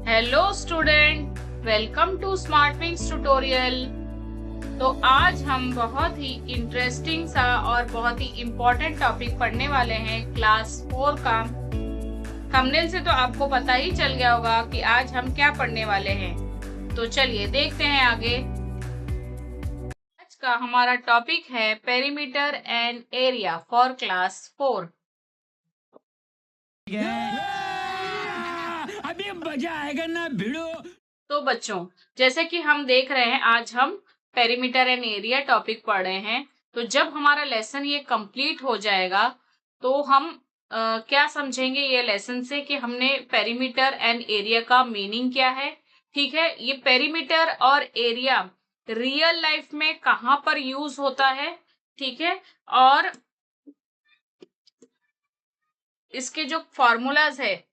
Hello student, welcome to smart wings tutorial. तो आज हम बहुत ही इंटरेस्टिंग सा और बहुत ही इम्पोर्टेंट टॉपिक पढ़ने वाले हैं क्लास 4 का। थंबनेल से तो आपको पता ही चल गया होगा कि आज हम क्या पढ़ने वाले हैं। तो चलिए देखते हैं आगे। आज का हमारा टॉपिक है perimeter and area for class 4। अभी मजा आएगा ना भिड़ो। तो बच्चों, जैसे कि हम देख रहे हैं, आज हम पेरीमीटर एंड एरिया टॉपिक पढ़ रहे हैं। तो जब हमारा लेसन ये कंप्लीट हो जाएगा तो हम क्या समझेंगे ये लेसन से कि हमने पेरीमीटर एंड एरिया का मीनिंग क्या है। ठीक है, ये पेरीमीटर और एरिया रियल लाइफ में कहाँ पर यूज होता है। ठीक है, और इसके जो फॉर्मूलाज है,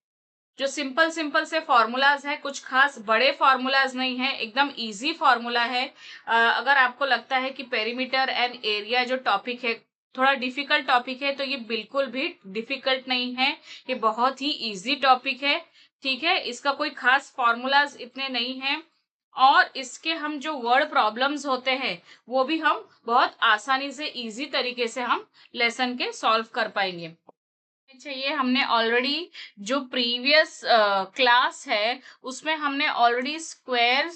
जो सिंपल सिंपल से फॉर्मूलाज है, कुछ खास बड़े फॉर्मूलाज नहीं है, एकदम इजी फॉर्मूला है। अगर आपको लगता है कि पेरीमीटर एंड एरिया जो टॉपिक है थोड़ा डिफिकल्ट टॉपिक है, तो ये बिल्कुल भी डिफिकल्ट नहीं है, ये बहुत ही इजी टॉपिक है। ठीक है, इसका कोई खास फॉर्मूलाज इतने नहीं है, और इसके हम जो वर्ड प्रॉब्लम्स होते हैं वो भी हम बहुत आसानी से इजी तरीके से हम लेसन के सॉल्व कर पाएंगे। चाहिए, हमने ऑलरेडी जो प्रीवियस क्लास है उसमें हमने ऑलरेडी स्क्वायर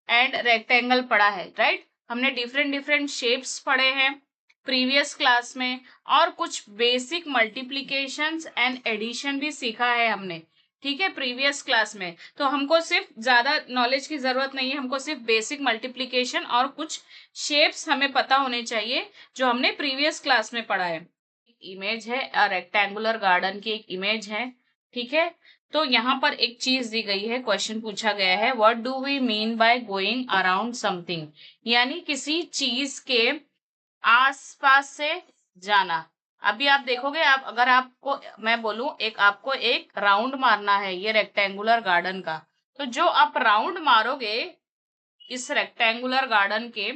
एंड रेक्टेंगल पढ़ा है, राइट। हमने डिफरेंट डिफरेंट शेप्स पढ़े हैं प्रीवियस क्लास में, और कुछ बेसिक मल्टीप्लिकेशंस एंड एडिशन भी सीखा है हमने। ठीक है, प्रीवियस क्लास में तो हमको सिर्फ ज्यादा नॉलेज की जरूरत नहीं है, हमको सिर्फ बेसिक मल्टीप्लिकेशन और कुछ शेप्स हमें पता होने चाहिए जो हमने प्रीवियस क्लास में पढ़ा है। एक इमेज है, रेक्टेंगुलर गार्डन की एक इमेज है। ठीक है, तो यहाँ पर एक चीज दी गई है, क्वेश्चन पूछा गया है, what do we mean by going around something, यानी किसी चीज के आसपास से जाना। अभी आप देखोगे, आप अगर आपको मैं बोलूं आपको एक राउंड मारना है ये रेक्टेंगुलर गार्डन का, तो जो आप राउंड मारोगे इस रेक्टेंगुलर गार्डन के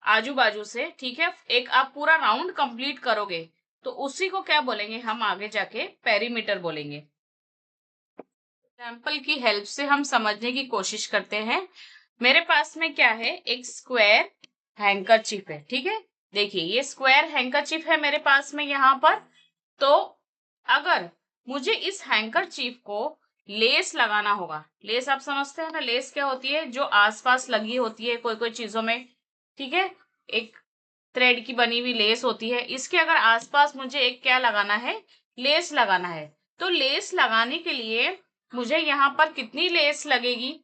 आजू बाजू से, ठीक है, एक आप पूरा राउंड कंप्लीट करोगे, तो उसी को क्या बोलेंगे हम आगे जाके, पेरीमीटर बोलेंगे। एग्जाम्पल की हेल्प से हम समझने की कोशिश करते हैं। मेरे पास में क्या है, एक स्क्वायर हैंकरचीफ है। ठीक है, देखिए ये स्क्वायर हैंकरचीफ है मेरे पास में यहाँ पर। तो अगर मुझे इस हैंकरचीफ को लेस लगाना होगा, लेस आप समझते हैं ना, लेस क्या होती है, जो आसपास लगी होती है कोई कोई चीजों में। ठीक है, एक थ्रेड की बनी हुई लेस होती है, इसके अगर आसपास मुझे एक क्या लगाना है, लेस लगाना है। तो लेस लगाने के लिए मुझे यहाँ पर कितनी लेस लगेगी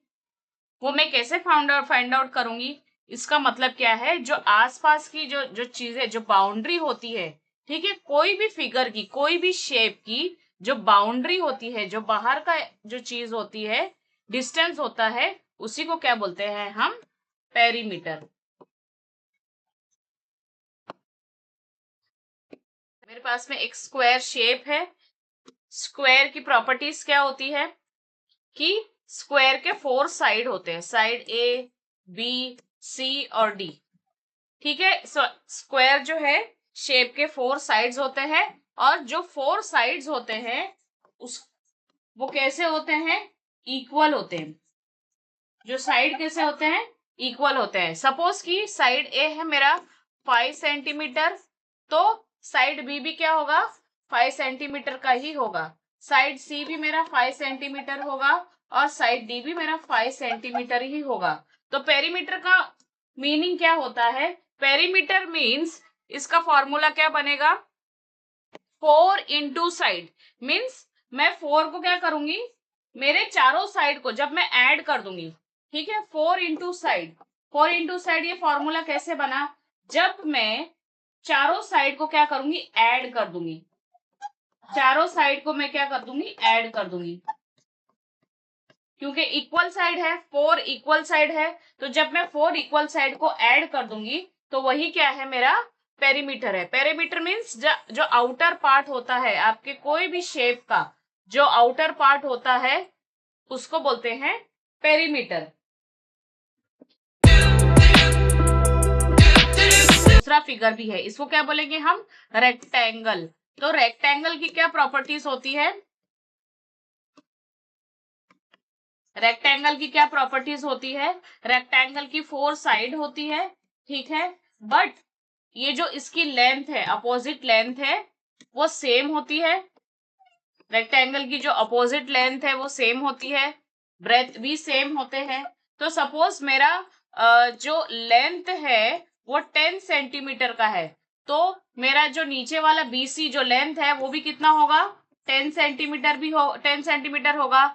वो मैं कैसे फाइंड आउट करूंगी। इसका मतलब क्या है, जो आसपास की जो जो चीजें, जो बाउंड्री होती है, ठीक है, कोई भी फिगर की, कोई भी शेप की जो बाउंड्री होती है, जो बाहर का जो चीज होती है, डिस्टेंस होता है, उसी को क्या बोलते हैं हम, पेरीमीटर। मेरे पास में एक स्क्वायर शेप है। स्क्वायर की प्रॉपर्टीज क्या होती है कि स्क्वायर के 4 साइड होते हैं, साइड ए, बी, सी और डी। ठीक है, स्क्वायर जो है शेप के 4 साइड्स होते हैं, और जो 4 साइड्स होते हैं वो कैसे होते हैं, इक्वल होते हैं। जो साइड कैसे होते हैं, इक्वल होते हैं। सपोज कि साइड ए है मेरा 5 सेंटीमीटर, तो साइड बी भी क्या होगा, 5 सेंटीमीटर का ही होगा। साइड सी भी मेरा 5 सेंटीमीटर होगा, और साइड डी भी मेरा 5 सेंटीमीटर ही होगा। तो पेरीमीटर का मीनिंग क्या होता है, पेरीमीटर मीन्स, इसका फॉर्मूला क्या बनेगा, 4 इंटू साइड। मीन्स मैं 4 को क्या करूंगी, मेरे चारों साइड को जब मैं ऐड कर दूंगी, ठीक है, 4 इंटू साइड। 4 इंटू साइड ये फॉर्मूला कैसे बना, जब मैं चारों साइड को क्या करूंगी, ऐड कर दूंगी। चारों साइड को मैं क्या कर दूंगी, ऐड कर दूंगी, क्योंकि इक्वल साइड है, 4 इक्वल साइड है। तो जब मैं 4 इक्वल साइड को ऐड कर दूंगी तो वही क्या है, मेरा पेरीमीटर है। पेरीमीटर मीन्स जो आउटर पार्ट होता है आपके कोई भी शेप का, जो आउटर पार्ट होता है उसको बोलते हैं पेरीमीटर। दूसरा फिगर भी है, इसको क्या बोलेंगे हम, रेक्टेंगल। तो रेक्टेंगल की क्या प्रॉपर्टीज होती है, रेक्टेंगल की क्या प्रॉपर्टीज होती है, रेक्टेंगल की 4 साइड होती है, ठीक है, बट ये जो इसकी लेंथ है, अपोजिट लेंथ है, वो सेम होती है। रेक्टेंगल की जो अपोजिट लेंथ है वो सेम होती है, ब्रेथ भी सेम होते हैं। तो सपोज मेरा जो लेंथ है वो 10 सेंटीमीटर का है, तो मेरा जो नीचे वाला बीसी जो लेंथ है वो भी कितना होगा, 10 सेंटीमीटर भी हो 10 सेंटीमीटर होगा।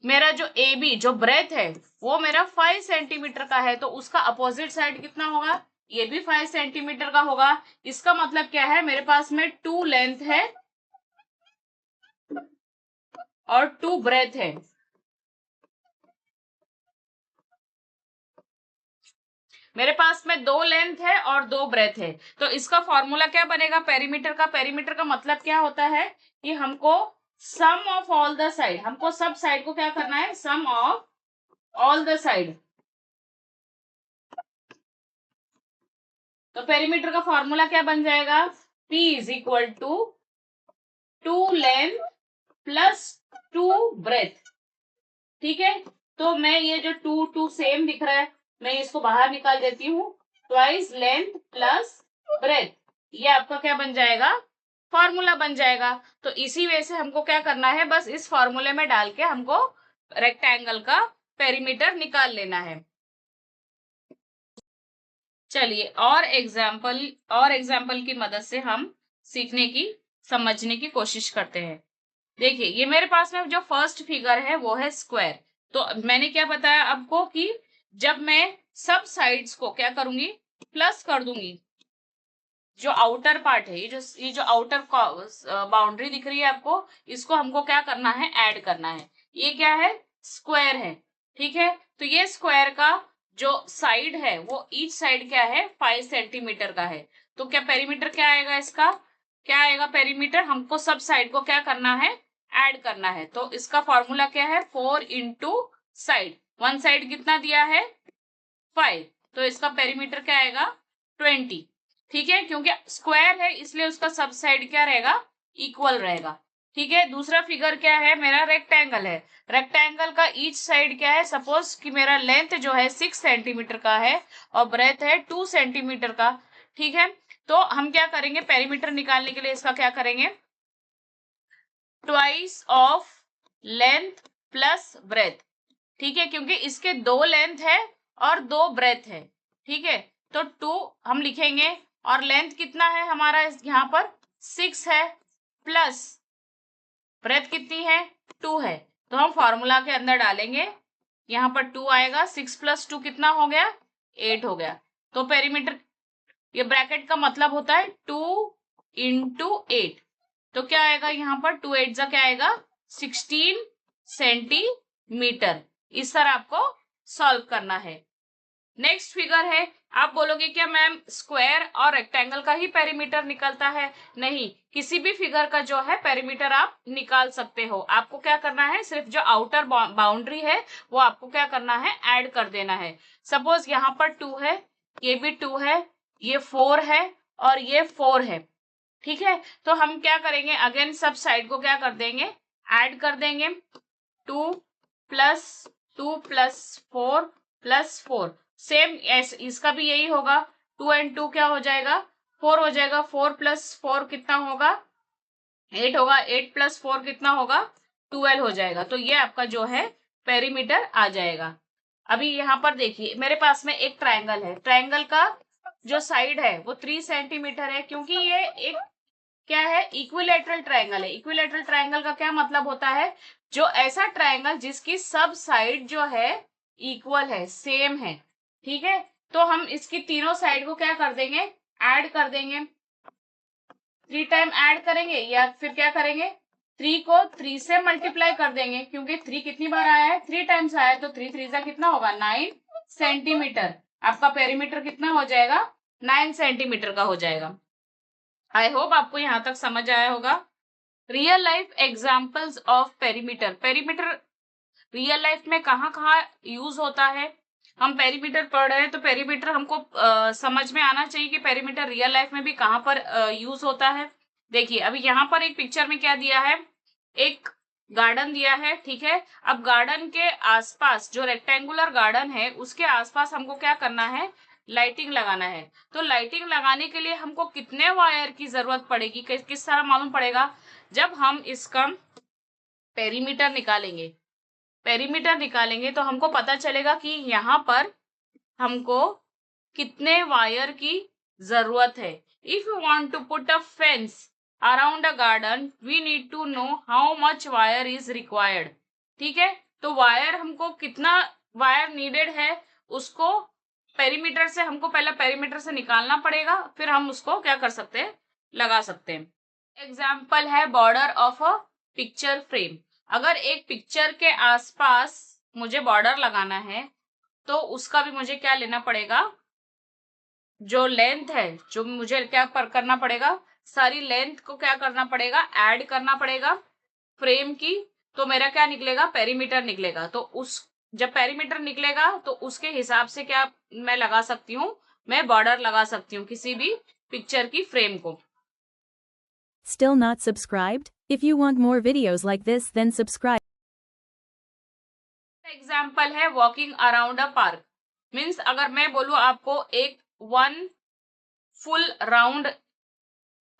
मेरा जो ए बी जो ब्रेथ है वो मेरा 5 सेंटीमीटर का है, तो उसका अपोजिट साइड कितना होगा, ये भी 5 सेंटीमीटर का होगा। इसका मतलब क्या है, मेरे पास में 2 लेंथ है और 2 ब्रेथ है। मेरे पास में 2 लेंथ है और 2 ब्रेथ है, तो इसका फॉर्मूला क्या बनेगा पेरीमीटर का। पेरीमीटर का मतलब क्या होता है कि हमको sum of all the side, हमको सब साइड को क्या करना है, sum of all the side. तो पेरीमीटर का फॉर्मूला क्या बन जाएगा, P is equal to 2 length plus 2 breadth, ठीक है। तो मैं ये जो 2 सेम दिख रहा है, मैं इसको बाहर निकाल देती हूँ, ट्वाइस लेंथ प्लस ब्रेथ, ये आपका क्या बन जाएगा, फॉर्मूला बन जाएगा। तो इसी वजह से हमको क्या करना है, बस इस फॉर्मूले में डाल के हमको रेक्टेंगल का पेरीमीटर निकाल लेना है। चलिए और एग्जाम्पल की मदद से हम सीखने की समझने की कोशिश करते हैं। देखिए ये मेरे पास में जो फर्स्ट फिगर है वो है स्क्वायर। तो मैंने क्या बताया आपको कि जब मैं सब साइड्स को क्या करूंगी, प्लस कर दूंगी, जो आउटर पार्ट है, ये जो आउटर बाउंड्री दिख रही है आपको, इसको हमको क्या करना है, ऐड करना है। ये क्या है, स्क्वायर है, ठीक है। तो ये स्क्वायर का जो साइड है वो ईच साइड क्या है, 5 सेंटीमीटर का है। तो क्या पेरीमीटर क्या आएगा इसका, क्या आएगा पेरीमीटर, हमको सब साइड को क्या करना है, ऐड करना है। तो इसका फॉर्मूला क्या है, 4 इंटू साइड, वन साइड कितना दिया है 5, तो इसका पेरीमीटर क्या आएगा 20, ठीक है। क्योंकि स्क्वायर है इसलिए उसका सब साइड क्या रहेगा, इक्वल रहेगा, ठीक है। दूसरा फिगर क्या है, मेरा रेक्टेंगल है। रेक्टेंगल का ईच साइड क्या है, सपोज कि मेरा लेंथ जो है 6 सेंटीमीटर का है और ब्रेथ है 2 सेंटीमीटर का, ठीक है। तो हम क्या करेंगे, पेरीमीटर निकालने के लिए इसका क्या करेंगे, twice of length plus breath, ठीक है, क्योंकि इसके 2 लेंथ है और 2 ब्रेथ है, ठीक है। तो 2 हम लिखेंगे और लेंथ कितना है हमारा यहाँ पर 6 है, प्लस ब्रेथ कितनी है 2 है, तो हम फॉर्मूला के अंदर डालेंगे, यहाँ पर 2 आएगा, 6 प्लस 2 कितना हो गया 8 हो गया। तो पेरीमीटर, ये ब्रैकेट का मतलब होता है 2 इंटू 8, तो क्या आएगा यहाँ पर 2 8 जा क्या आएगा 16 सेंटीमीटर। इस तरह आपको सॉल्व करना है। नेक्स्ट फिगर है, आप बोलोगे क्या मैम स्क्वायर और रेक्टेंगल का ही पेरीमीटर निकलता है, नहीं, किसी भी फिगर का जो है पेरीमीटर आप निकाल सकते हो। आपको क्या करना है, सिर्फ जो आउटर बाउंड्री है वो आपको क्या करना है, ऐड कर देना है। सपोज यहाँ पर 2 है, ये भी 2 है, ये 4 है और ये 4 है, ठीक है। तो हम क्या करेंगे, अगेन सब साइड को क्या कर देंगे, ऐड कर देंगे, 2 प्लस 2 प्लस 4 प्लस 4, सेम इसका भी यही होगा, 2 एंड 2 क्या हो जाएगा 4 हो जाएगा, 4 प्लस 4 कितना होगा 8 होगा, 8 प्लस 4 कितना होगा 12 हो जाएगा। तो ये आपका जो है पेरीमीटर आ जाएगा। अभी यहाँ पर देखिए मेरे पास में एक ट्रायंगल है, ट्रायंगल का जो साइड है वो 3 सेंटीमीटर है, क्योंकि ये एक क्या है, इक्विलेटरल ट्रायंगल है। इक्विलेटरल ट्रायंगल का क्या मतलब होता है, जो ऐसा ट्रायंगल जिसकी सब साइड जो है इक्वल है, सेम है, ठीक है। तो हम इसकी तीनों साइड को क्या कर देंगे, ऐड कर देंगे, 3 टाइम ऐड करेंगे, या फिर क्या करेंगे 3 को 3 से मल्टीप्लाई कर देंगे, क्योंकि 3 कितनी बार आया है 3 टाइम्स आया है, तो 3 3 जा कितना होगा 9 सेंटीमीटर। आपका पेरीमीटर कितना हो जाएगा 9 सेंटीमीटर का हो जाएगा। आई होप आपको यहां तक समझ आया होगा। Real life examples of perimeter, perimeter real life में कहाँ कहाँ यूज होता है, हम पेरीमीटर पढ़ रहे हैं तो पेरीमीटर हमको समझ में आना चाहिए कि पेरीमीटर रियल लाइफ में भी कहाँ पर यूज होता है। देखिए अभी यहाँ पर एक पिक्चर में क्या दिया है, एक गार्डन दिया है, ठीक है। अब गार्डन के आसपास जो रेक्टेंगुलर गार्डन है उसके आसपास हमको क्या करना है, लाइटिंग लगाना है। तो लाइटिंग लगाने के लिए हमको कितने वायर की जरूरत पड़ेगी, किस तरह मालूम पड़ेगा, जब हम इसका पेरीमीटर निकालेंगे, पेरीमीटर निकालेंगे तो हमको पता चलेगा कि यहाँ पर हमको कितने वायर की जरूरत है। If you want to put a fence around a garden we need to know how much wire is required, ठीक है। तो वायर हमको कितना वायर नीडेड है उसको पेरीमीटर से, हमको पहले पेरीमीटर से निकालना पड़ेगा, फिर हम उसको क्या कर सकते हैं, लगा सकते हैं। एग्जाम्पल है border of a picture frame. अगर एक पिक्चर के आसपास मुझे बॉर्डर लगाना है तो उसका भी मुझे क्या लेना पड़ेगा, जो लेंथ है, जो मुझे क्या करना पड़ेगा, सारी लेंथ को क्या करना पड़ेगा, ऐड करना पड़ेगा फ्रेम की। तो मेरा क्या निकलेगा, पेरीमीटर निकलेगा। तो उस जब पेरीमीटर निकलेगा तो उसके हिसाब से क्या मैं लगा सकती हूँ, मैं बॉर्डर लगा सकती हूँ किसी भी पिक्चर की फ्रेम को। Still not subscribed? If you want more videos like this, then subscribe. Example है वॉकिंग अराउंड अ पार्क। मीन्स अगर मैं बोलूं आपको एक 1 फुल राउंड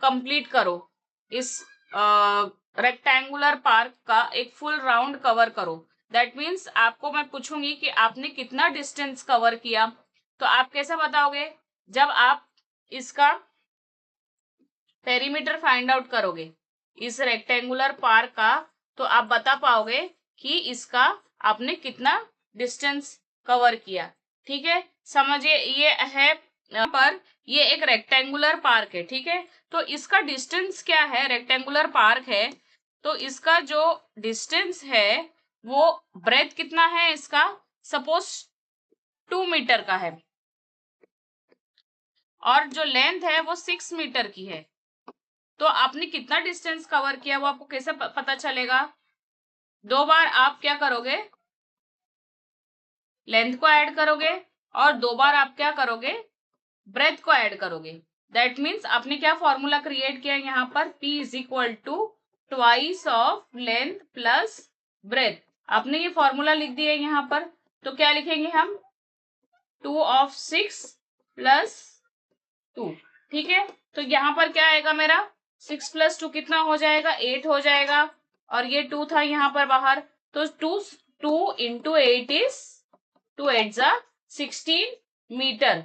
कंप्लीट करो, इस रेक्टेंगुलर पार्क का एक फुल राउंड कवर करो, दैट मीन्स आपको मैं पूछूंगी कि आपने कितना डिस्टेंस कवर किया। तो आप कैसे बताओगे, जब आप इसका पेरीमीटर फाइंड आउट करोगे इस रेक्टेंगुलर पार्क का, तो आप बता पाओगे कि इसका आपने कितना डिस्टेंस कवर किया, ठीक है। समझिए ये है पर ये एक रेक्टेंगुलर पार्क है, ठीक है। तो इसका डिस्टेंस क्या है, रेक्टेंगुलर पार्क है तो इसका जो डिस्टेंस है वो ब्रेथ कितना है इसका, सपोज 2 मीटर का है और जो लेंथ है वो 6 मीटर की है। तो आपने कितना डिस्टेंस कवर किया वो आपको कैसे पता चलेगा, 2 बार आप क्या करोगे, लेंथ को ऐड करोगे और 2 बार आप क्या करोगे, ब्रेथ को ऐड करोगे। दैट मीन्स आपने क्या फॉर्मूला क्रिएट किया यहाँ पर, P is equal to twice of length plus breadth. आपने ये फॉर्मूला लिख दिया यहाँ पर, तो क्या लिखेंगे हम, 2 ऑफ 6 प्लस 2, ठीक है। तो यहाँ पर क्या आएगा मेरा, 6 प्लस 2 कितना हो जाएगा, 8 हो जाएगा। और ये 2 था यहाँ पर बाहर, तो 2 इंटू 8 इज 2 8 जा 16 मीटर,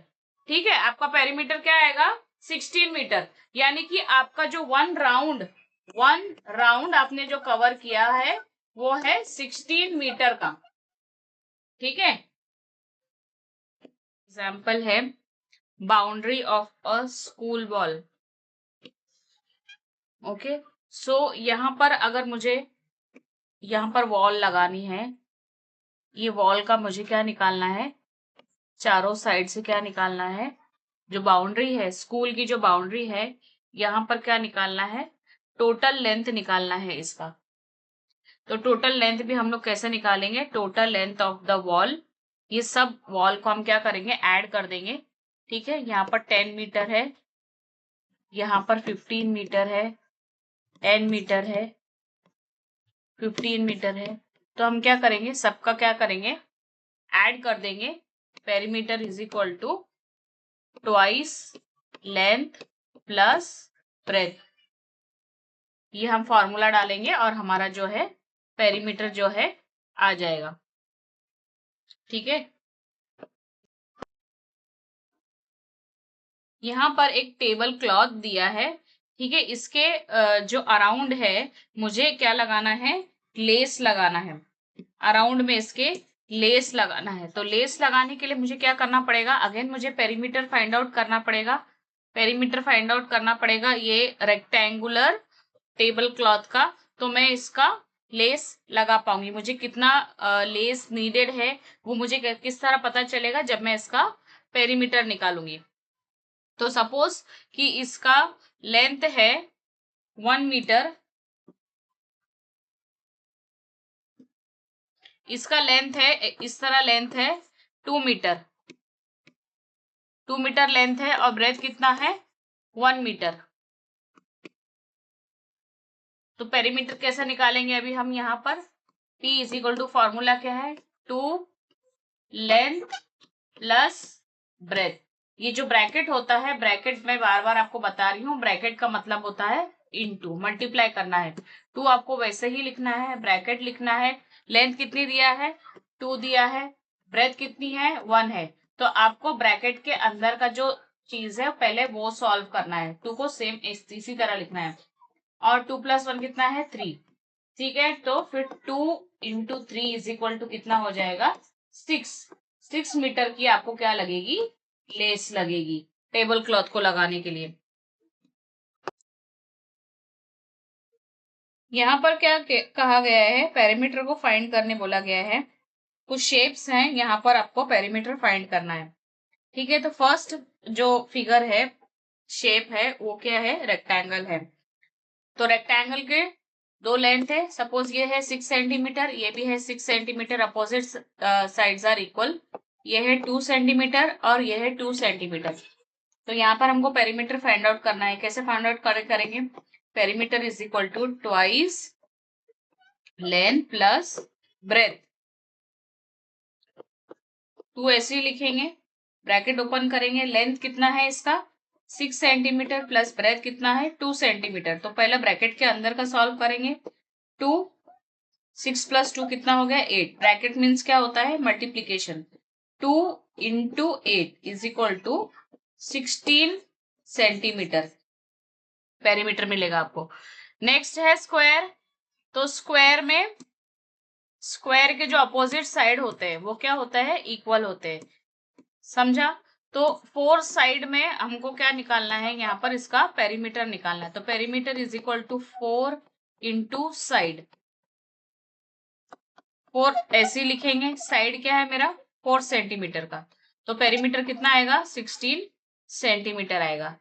ठीक है। आपका पेरीमीटर क्या आएगा, 16 मीटर। यानी कि आपका जो वन राउंड आपने जो कवर किया है वो है 16 मीटर का, ठीक है। एग्जाम्पल है boundary of a school wall. Okay, so यहाँ पर अगर मुझे यहाँ पर वॉल लगानी है, ये वॉल का मुझे क्या निकालना है, चारों साइड से क्या निकालना है, जो बाउंड्री है स्कूल की, जो बाउंड्री है यहाँ पर क्या निकालना है, टोटल लेंथ निकालना है इसका। तो टोटल लेंथ भी हम लोग कैसे निकालेंगे, total length of the wall, ये सब वॉल को हम क्या करेंगे, ऐड कर देंगे, ठीक है। यहाँ पर 10 मीटर है, यहाँ पर 15 मीटर है, 10 मीटर है, 15 मीटर है। तो हम क्या करेंगे, सबका क्या करेंगे, ऐड कर देंगे। Perimeter is equal to twice length plus breadth, ये हम फॉर्मूला डालेंगे और हमारा जो है पेरीमीटर जो है आ जाएगा, ठीक है। यहाँ पर एक टेबल क्लॉथ दिया है, ठीक है। इसके जो अराउंड है मुझे क्या लगाना है, लेस लगाना है, अराउंड में इसके लेस लगाना है। तो लेस लगाने के लिए मुझे क्या करना पड़ेगा, अगेन मुझे पेरीमीटर फाइंड आउट करना पड़ेगा। पेरीमीटर फाइंड आउट करना पड़ेगा ये रेक्टेंगुलर टेबल क्लॉथ का, तो मैं इसका लेस लगा पाऊंगी। मुझे कितना लेस नीडेड है वो मुझे किस तरह पता चलेगा, जब मैं इसका पेरीमीटर निकालूंगी। तो सपोज कि इसका लेंथ है 1 मीटर, इसका लेंथ है, इस तरह लेंथ है 2 मीटर, 2 मीटर लेंथ है और ब्रेथ कितना है 1 मीटर। तो पेरीमीटर कैसे निकालेंगे अभी हम यहाँ पर, P is equal to formula क्या है, 2 लेंथ प्लस ब्रेथ। ये जो ब्रैकेट होता है, ब्रैकेट में बार बार आपको बता रही हूँ, ब्रैकेट का मतलब होता है इनटू, मल्टीप्लाई करना है। 2 आपको वैसे ही लिखना है, ब्रैकेट लिखना है। लेंथ कितनी दिया है, 2 दिया है। ब्रेथ कितनी है, 1 है। तो आपको ब्रैकेट के अंदर का जो चीज है पहले वो सॉल्व करना है। 2 को सेम इसी तरह लिखना है। और 2 + 1 कितना है, 3। ठीक है, तो फिर 2 × 3 इज इक्वल टू कितना हो जाएगा, 6 मीटर की आपको क्या लगेगी, लेस लगेगी टेबल क्लॉथ को लगाने के लिए। यहाँ पर क्या कहा गया है, पेरीमीटर को फाइंड करने बोला गया है। कुछ शेप्स हैं, यहाँ पर आपको पेरीमीटर फाइंड करना है। ठीक है, तो फर्स्ट जो फिगर है, शेप है, वो क्या है, रेक्टेंगल है। तो रेक्टेंगल के 2 लेंथ है, सपोज ये है 6 सेंटीमीटर, ये भी है 6 centimetre, opposite sides are equal. ये है 2 सेंटीमीटर और ये है 2 सेंटीमीटर। तो यहाँ पर हमको पेरीमीटर फाइंड आउट करना है। कैसे फाइंड आउट करेंगे, perimeter is equal to twice length plus breadth. 2 ऐसे ही लिखेंगे, ब्रैकेट ओपन करेंगे। लेंथ कितना है इसका, 6 सेंटीमीटर प्लस ब्रेथ कितना है, 2 सेंटीमीटर। तो पहले ब्रैकेट के अंदर का सॉल्व करेंगे। 2 6 + 2 कितना हो गया, 8। ब्रैकेट मीन्स क्या होता है, multiplication. 2 × 8 is equal to 16 centimetre perimeter मिलेगा आपको। नेक्स्ट है स्क्वायर। तो स्क्वायर में, स्क्वायर के जो अपोजिट साइड होते हैं वो क्या होता है, इक्वल होते हैं। समझा। तो 4 साइड में हमको क्या निकालना है, यहाँ पर इसका पेरीमीटर निकालना है। तो perimeter is equal to 4 × side. 4 ऐसे लिखेंगे, साइड क्या है मेरा, 4 सेंटीमीटर का। तो पेरीमीटर कितना आएगा, 16 सेंटीमीटर आएगा।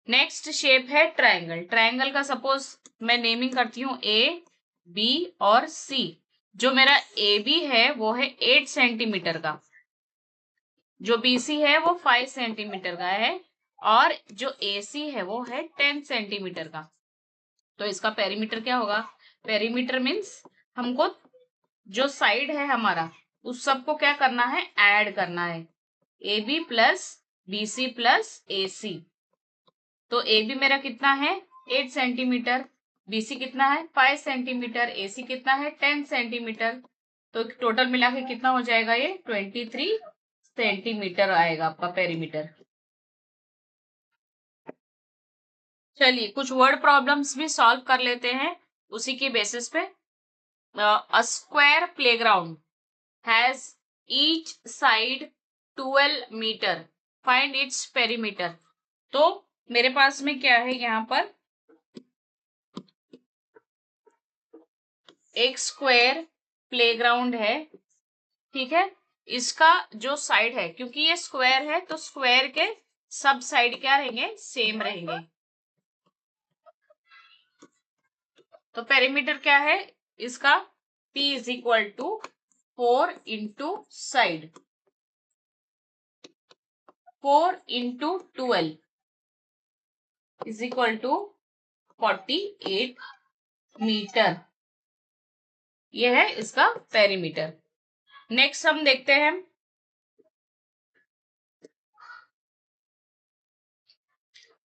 नेक्स्ट शेप है ट्रायंगल। ट्रायंगल का सपोज मैं नेमिंग करती हूँ A, B और C। जो मेरा AB है वो है 8 सेंटीमीटर का, जो BC है वो 5 सेंटीमीटर का है, और जो AC है वो है 10 सेंटीमीटर का। तो इसका पेरीमीटर क्या होगा, पेरीमीटर मीन्स हमको जो साइड है हमारा उस सबको क्या करना है, ऐड करना है। AB + BC + AC। तो AB मेरा कितना है, 8 सेंटीमीटर, BC कितना है, 5 सेंटीमीटर, AC कितना है, 10 सेंटीमीटर। तो टोटल मिला के कितना हो जाएगा, ये 23 सेंटीमीटर आएगा आपका पेरीमीटर। चलिए कुछ वर्ड प्रॉब्लम्स भी सॉल्व कर लेते हैं उसी के बेसिस पे। A square playground has each side 12 metre, find its perimeter. तो मेरे पास में क्या है, यहाँ पर एक स्क्वायर प्लेग्राउंड है। ठीक है, इसका जो साइड है, क्योंकि ये स्क्वायर है तो स्क्वायर के सब साइड क्या रहेंगे, सेम रहेंगे। तो पेरीमीटर क्या है इसका, P is equal to 4 × side, 4 × 12 is equal to 48 metre. यह है इसका पेरीमीटर। नेक्स्ट हम देखते हैं,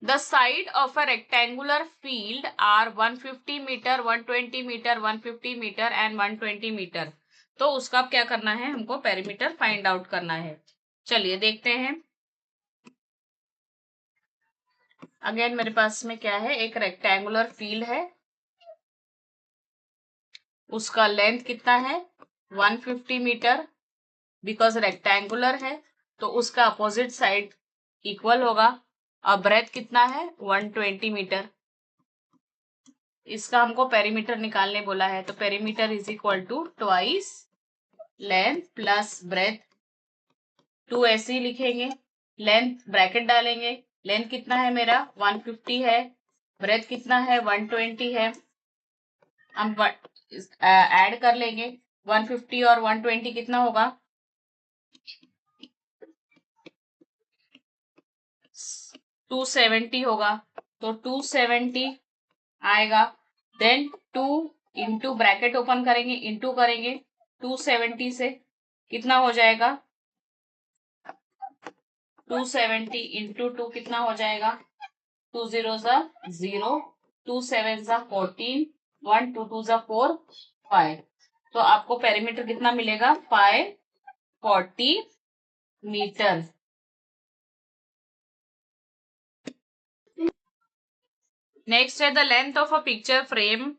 the side of a rectangular field are 150 metre, 120 metre, 150 metre and 120 metre. तो उसका क्या करना है, हमको पेरीमीटर फाइंड आउट करना है। चलिए देखते हैं। अगेन मेरे पास में क्या है, एक रेक्टेंगुलर फील्ड है, उसका लेंथ कितना है, 150 मीटर, बिकॉज रेक्टेंगुलर है तो उसका अपोजिट साइड इक्वल होगा। और ब्रेथ कितना है, 120 मीटर। इसका हमको पेरीमीटर निकालने बोला है। तो perimeter is equal to twice length plus breadth. 2 ऐसे ही लिखेंगे, लेंथ ब्रैकेट डालेंगे, लेंथ कितना है मेरा, 150 है, ब्रेथ कितना है, 120 है। हम ऐड कर लेंगे, 150 और 120 कितना होगा, 270 होगा। तो 270 आएगा। देन 2 इंटू ब्रैकेट ओपन करेंगे, इंटू करेंगे 270 से, कितना हो जाएगा 270 इंटू 2 कितना हो जाएगा 2 0 0, 2 7 14, 1 2 2 4 5। तो आपको पेरीमीटर कितना मिलेगा 540 मीटर। नेक्स्ट है the length of a picture frame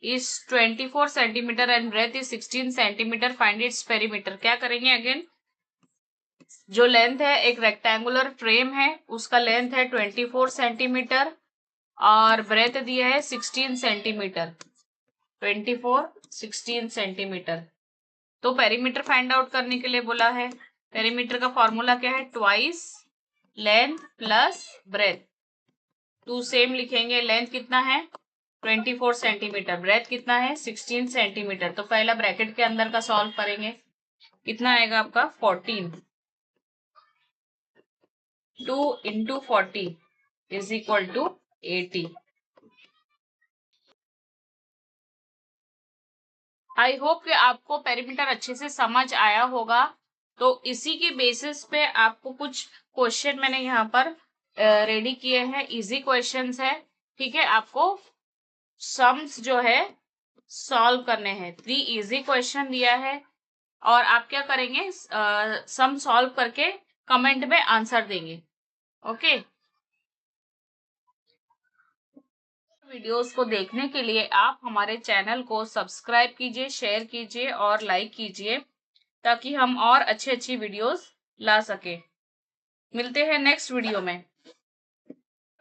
is 24 centimetre and breadth is 16 centimetre, find its perimeter. क्या करेंगे अगेन, जो लेंथ है एक रेक्टेंगुलर फ्रेम है उसका लेंथ है 24 सेंटीमीटर और ब्रेथ दिया है 16 सेंटीमीटर, 24 16 सेंटीमीटर। तो पेरीमीटर फाइंड आउट करने के लिए बोला है। पेरीमीटर का फॉर्मूला क्या है, twice length plus breadth. 2 same लिखेंगे, लेंथ कितना है 24 सेंटीमीटर, ब्रेथ कितना है 16 सेंटीमीटर। तो पहला ब्रैकेट के अंदर का सॉल्व करेंगे, कितना आएगा आपका 14, 2 into 40 is equal to 80। I hope कि आपको पेरीमीटर अच्छे से समझ आया होगा। तो इसी के बेसिस पे आपको कुछ क्वेश्चन मैंने यहाँ पर रेडी किए हैं, इजी क्वेश्चंस है, ठीक है। आपको सम्स जो है सॉल्व करने हैं, 3 इजी क्वेश्चन दिया है और आप क्या करेंगे सम सॉल्व करके कमेंट में आंसर देंगे, ओके। वीडियोस को देखने के लिए आप हमारे चैनल को सब्सक्राइब कीजिए, शेयर कीजिए और लाइक कीजिए ताकि हम और अच्छी वीडियोस ला सके। मिलते हैं नेक्स्ट वीडियो में।